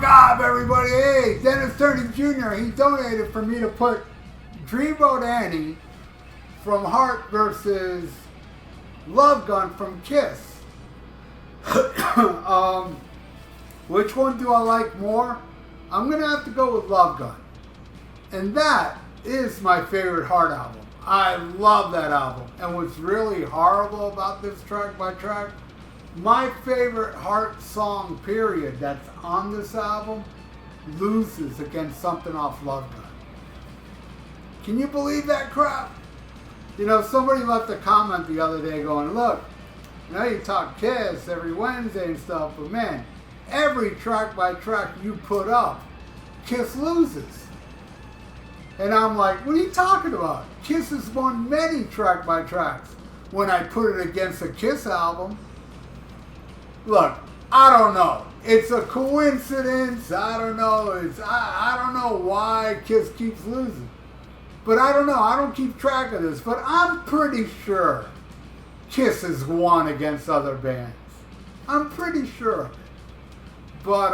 God, everybody. Hey, Dennis Turney Jr., he donated for me to put Dreamboat Annie from Heart versus Love Gun from Kiss. Which one do I like more? I'm going to have to go with Love Gun. And that is my favorite Heart album. I love that album. And what's really horrible about this track by track, my favorite Heart song, period, that's on this album, loses against something off Love Gun. Can you believe that crap? You know, somebody left a comment the other day going, look, you know, you talk Kiss every Wednesday and stuff, but man, every track by track you put up, Kiss loses. And I'm like, what are you talking about? Kiss has won many track by tracks. When I put it against a Kiss album, look, I don't know. It's a coincidence. I don't know. I don't know why Kiss keeps losing. But I don't know. I don't keep track of this. But I'm pretty sure Kiss has won against other bands. I'm pretty sure of it. But,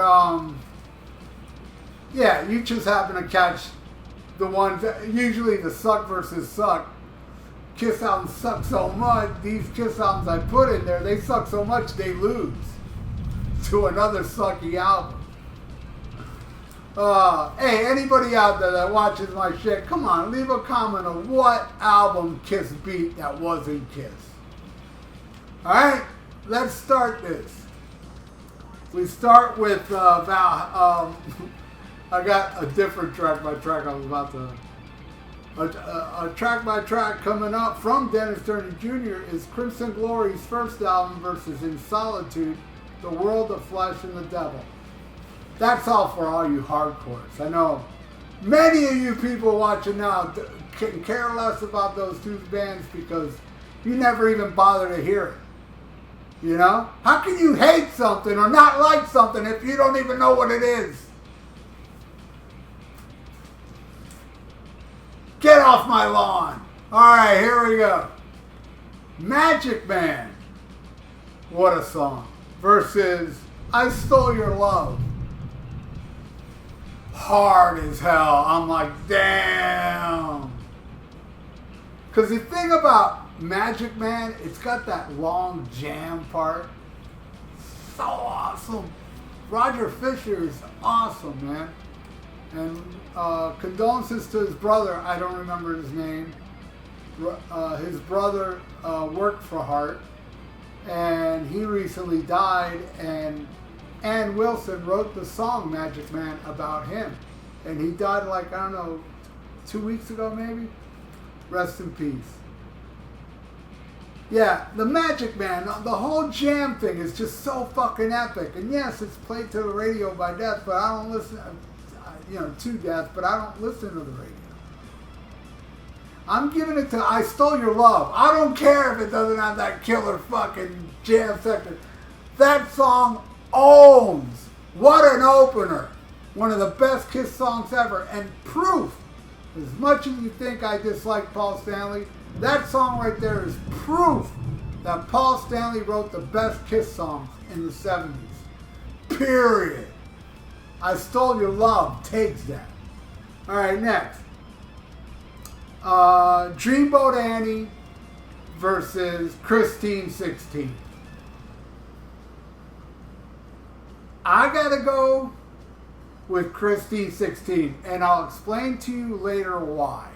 yeah, you just happen to catch the ones, usually the suck versus suck. Kiss albums suck so much. These Kiss albums I put in there, they suck so much they lose to another sucky album. Hey, anybody out there that watches my shit, come on, leave a comment on what album Kiss beat that wasn't Kiss. Alright, let's start this. We start with I got a different track by track. I was about to. A track by track coming up from Dennis Turney Jr. is Crimson Glory's first album versus In Solitude, The World of Flesh and the Devil. That's all for all you hardcores. I know many of you people watching now can care less about those two bands because you never even bother to hear it. You know? How can you hate something or not like something if you don't even know what it is? Get off my lawn. Alright, here we go. Magic Man. What a song. Versus I Stole Your Love. Hard as hell. I'm like, damn. Because the thing about Magic Man, it's got that long jam part. So awesome. Roger Fisher is awesome, man. And condolences to his brother. I don't remember his name. His brother worked for Heart, and he recently died. And Ann Wilson wrote the song Magic Man about him, and he died like, I don't know, 2 weeks ago maybe. Rest in peace. Yeah, the Magic Man, the whole jam thing is just so fucking epic. And yes, it's played to the radio by death, but I don't listen. To death, but I don't listen to the radio. I'm giving it to I Stole Your Love. I don't care if it doesn't have that killer fucking jam section. That song owns. What an opener. One of the best Kiss songs ever. And proof, as much as you think I dislike Paul Stanley, that song right there is proof that Paul Stanley wrote the best Kiss songs in the 70s. Period. I Stole Your Love takes that. Alright, next. Dreamboat Annie versus Christine 16. I gotta go with Christine 16, and I'll explain to you later why.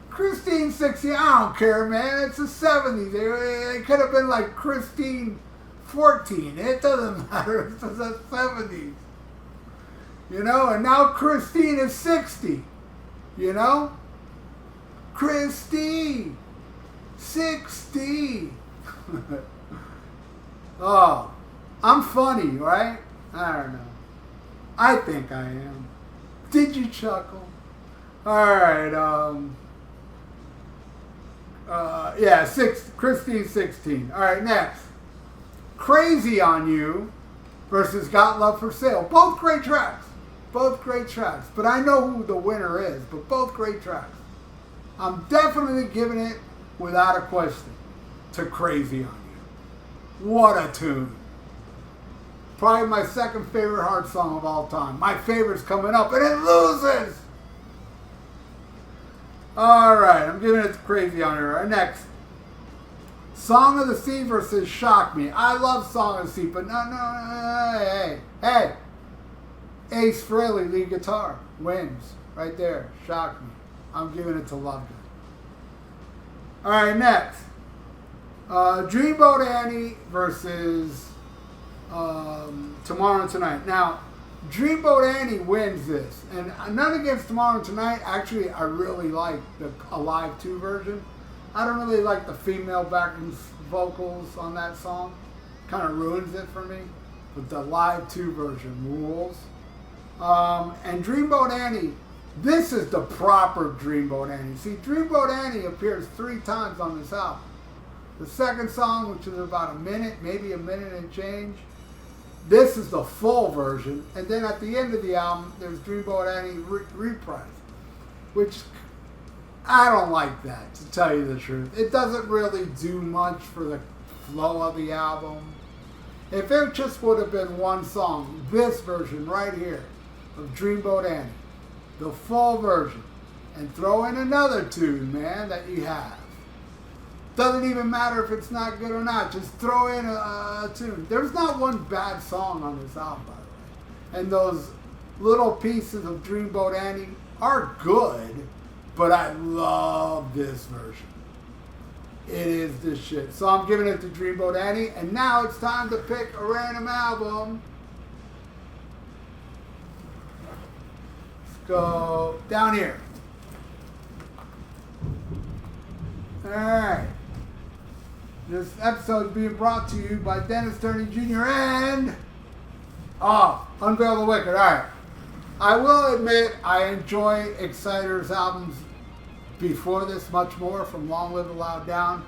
Christine 16, I don't care, man. It's the 70s. It could have been like Christine 14. It doesn't matter. It's the 70s. You know, and now Christine is 60. You know? Christine 60. Oh, I'm funny, right? I don't know. I think I am. Did you chuckle? Alright, Christine 16. Alright, next. Crazy on You versus Got Love for Sale. Both great tracks. Both great tracks. But I know who the winner is. But both great tracks. I'm definitely giving it, without a question, to Crazy on You. What a tune. Probably my second favorite Heart song of all time. My favorite's coming up, and it loses! Alright, I'm giving it to Crazy on here. Right, next. Song of the Sea versus Shock Me. I love Song of the Sea, but hey. Ace Frehley, lead guitar, wins. Right there. Shock Me. I'm giving it to Love Gun. Alright, next. Dreamboat Annie versus Tomorrow and Tonight. Now, Dreamboat Annie wins this. And none against Tomorrow and Tonight. Actually, I really like the Alive 2 version. I don't really like the female backing vocals on that song. Kind of ruins it for me. But the Live 2 version rules. And Dreamboat Annie, this is the proper Dreamboat Annie. See, Dreamboat Annie appears 3 times on this album. The second song, which is about a minute, maybe a minute and change. This is the full version. And then at the end of the album, there's Dreamboat Annie reprise. Which, I don't like that, to tell you the truth. It doesn't really do much for the flow of the album. If it just would have been one song, this version right here of Dreamboat Annie, the full version, and throw in another tune, man, that you have. Doesn't even matter if it's not good or not. Just throw in a tune. There's not one bad song on this album, by the way. And those little pieces of Dreamboat Annie are good, but I love this version. It is the shit. So I'm giving it to Dreamboat Annie. And now it's time to pick a random album. Let's go down here. Alright. This episode is being brought to you by Dennis Turney Jr. and... Unveil the Wicked. Alright. I will admit I enjoy Exciter's albums before this much more, from Long Live the Loud Down.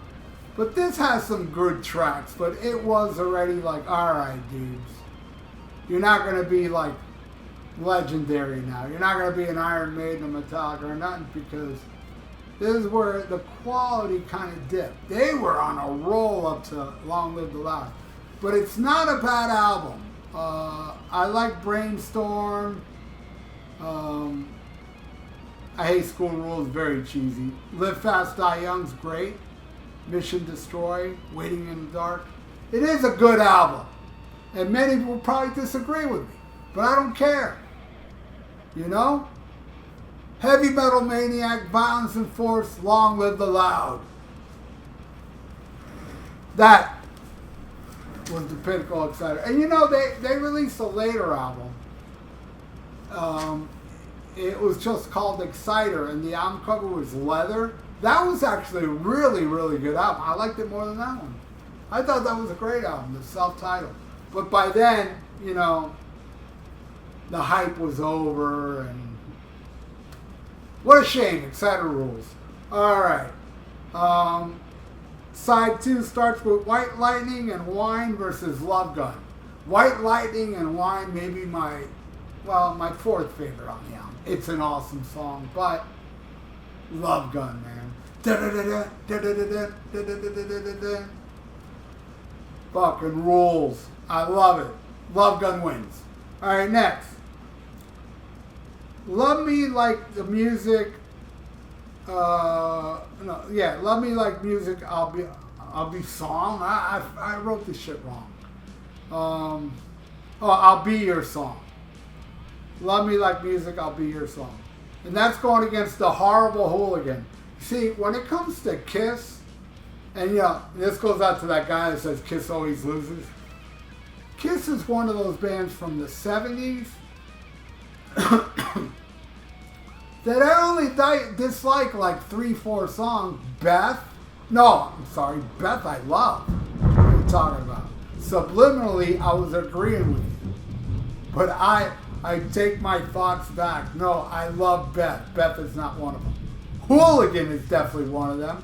But this has some good tracks, but it was already like, alright dudes. You're not going to be like legendary now. You're not going to be an Iron Maiden or Metallica or nothing, because this is where the quality kind of dipped. They were on a roll up to Long Live the Loud. But it's not a bad album. I like Brainstorm. I Hate School Rules, very cheesy. Live Fast, Die Young's great. Mission Destroy, Waiting in the Dark. It is a good album. And many will probably disagree with me. But I don't care. You know? Heavy Metal Maniac, Violence and Force, Long Live the Loud. That was the pinnacle of Exciter. And you know, they released a later album. It was just called Exciter, and the album cover was leather. That was actually a really, really good album. I liked it more than that one. I thought that was a great album, the self-titled. But by then, you know, the hype was over, and what a shame. Exciter rules. All right. Side 2 starts with White Lightning and Wine versus Love Gun. White Lightning and Wine may be my fourth favorite on the album. It's an awesome song, but Love Gun, man. Fucking rules. I love it. Love Gun wins. All right, next. Love Me Like the Music. Love Me Like Music. I'll be song. I wrote this shit wrong. I'll Be Your Song. Love Me Like Music, I'll Be Your Song. And that's going against the Horrible Hooligan. See, when it comes to Kiss, and you know, this goes out to that guy that says Kiss always loses. Kiss is one of those bands from the 70s that I only dislike like 3-4 songs. Beth I love. What are you talking about? Subliminally, I was agreeing with you. But I take my thoughts back. No, I love Beth. Beth is not one of them. Hooligan is definitely one of them.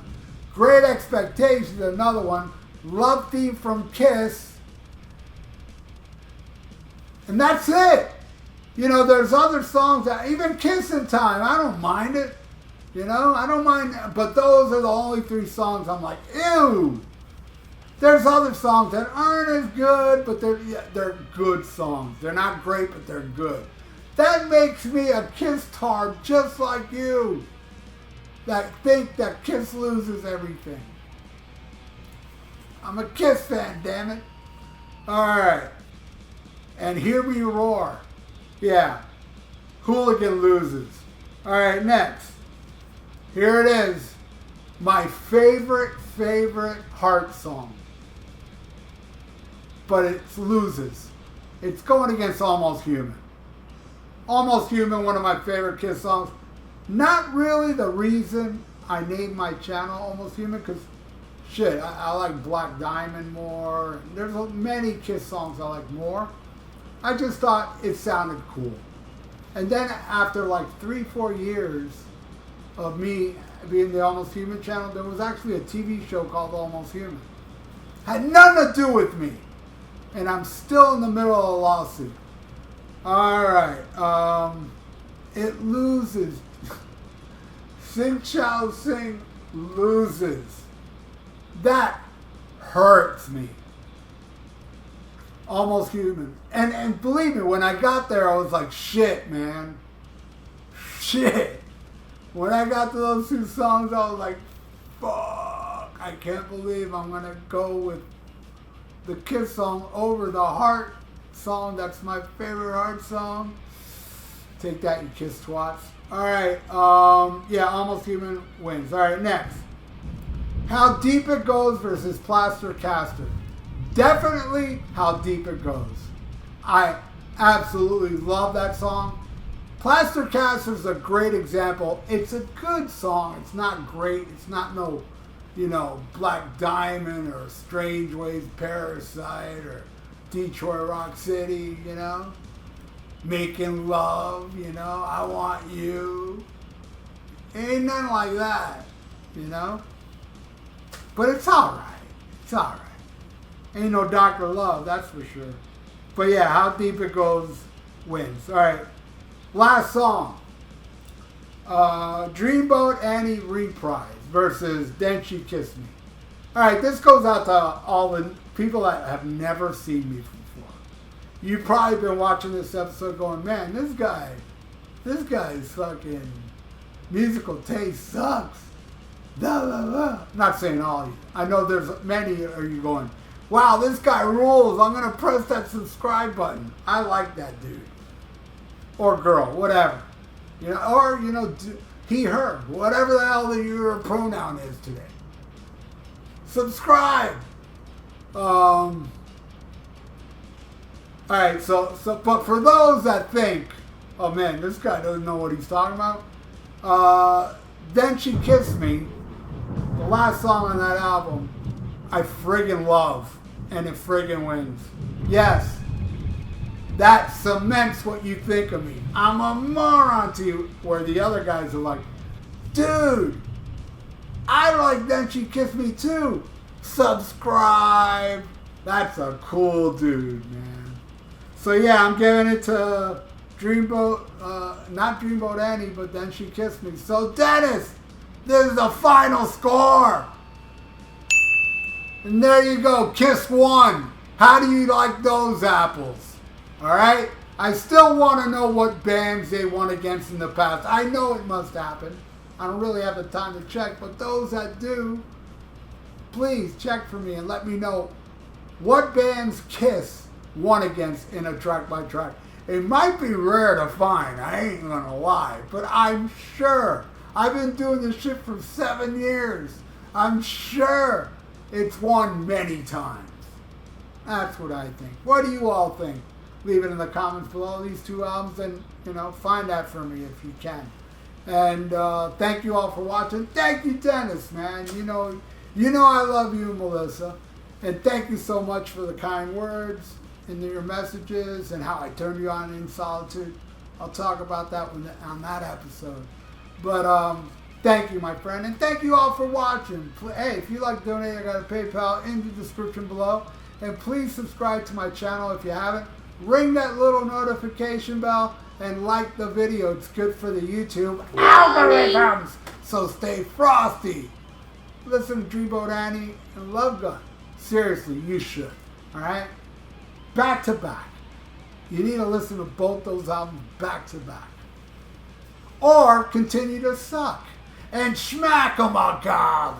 Great Expectations, another one. Love Theme from Kiss. And that's it. You know, there's other songs that, even Kissin' Time, I don't mind it. You know, I don't mind. But those are the only 3 songs I'm like, ew. There's other songs that aren't as good, but they're good songs. They're not great, but they're good. That makes me a Kiss tard just like you, that think that Kiss loses everything. I'm a Kiss fan, damn it. Alright. And Hear Me Roar. Yeah. Hooligan loses. Alright, next. Here it is. My favorite Heart song. But it loses. It's going against Almost Human. Almost Human, one of my favorite Kiss songs. Not really the reason I named my channel Almost Human, because shit, I like Black Diamond more. There's many Kiss songs I like more. I just thought it sounded cool. And then after like 3-4 years of me being the Almost Human channel, there was actually a TV show called Almost Human. Had nothing to do with me. And I'm still in the middle of a lawsuit. Alright, it loses. Sing Shall Sing loses. That hurts me. Almost Human. And believe me, when I got there, I was like, shit, man. Shit. When I got to those two songs, I was like, fuck. I can't believe I'm going to go with the Kiss song over the Heart song. That's my favorite Heart song. Take that, you Kiss twats. Alright, yeah, Almost Human wins. Alright, next. How Deep It Goes versus Plaster Caster. Definitely How Deep It Goes. I absolutely love that song. Plaster Caster is a great example. It's a good song. It's not great. It's not no, Black Diamond or Strange Ways Parasite or Detroit Rock City, Making Love, I Want You. Ain't nothing like that, But it's alright. It's alright. Ain't no Dr. Love, that's for sure. But yeah, How Deep It Goes wins. Alright. Last song. Dreamboat Annie Reprise versus Then She Kissed Me. Alright, this goes out to all the people that have never seen me before. You've probably been watching this episode going, man, this guy's fucking musical taste sucks. Blah, blah, blah. Not saying all of you. I know there's many of you going, wow, this guy rules. I'm going to press that subscribe button. I like that dude. Or girl, whatever. Or, he, her, whatever the hell your pronoun is today. Subscribe. Alright, but for those that think, oh man, this guy doesn't know what he's talking about. Then She Kissed Me, the last song on that album, I friggin' love, and it friggin' wins. Yes, that cements what you think of me. I'm a moron to you, where the other guys are like, dude, I like Then She Kissed Me too. Subscribe. That's a cool dude, man. So yeah, I'm giving it to Dreamboat, not Dreamboat Annie, but Then She Kissed Me. So Dennis, this is the final score. And there you go, Kiss won. How do you like those apples? Alright? I still want to know what bands they won against in the past. I know it must happen. I don't really have the time to check, but those that do, please check for me and let me know what bands Kiss won against in a track by track. It might be rare to find, I ain't gonna lie, but I'm sure. I've been doing this shit for 7 years. I'm sure it's won many times. That's what I think. What do you all think? Leave it in the comments below, these two albums, and find that for me if you can. And thank you all for watching. Thank you, Dennis, man. You know I love you, Melissa. And thank you so much for the kind words and your messages and how I turned you on in solitude. I'll talk about that on that episode. But thank you, my friend, and thank you all for watching. Hey, if you like to donate, I got a PayPal in the description below. And please subscribe to my channel if you haven't. Ring that little notification bell and like the video. It's good for the YouTube algorithms. So stay frosty. Listen to Dreamboat Annie and Love Gun. Seriously, you should. All right? Back to back. You need to listen to both those albums back to back. Or continue to suck and smack 'em, my God.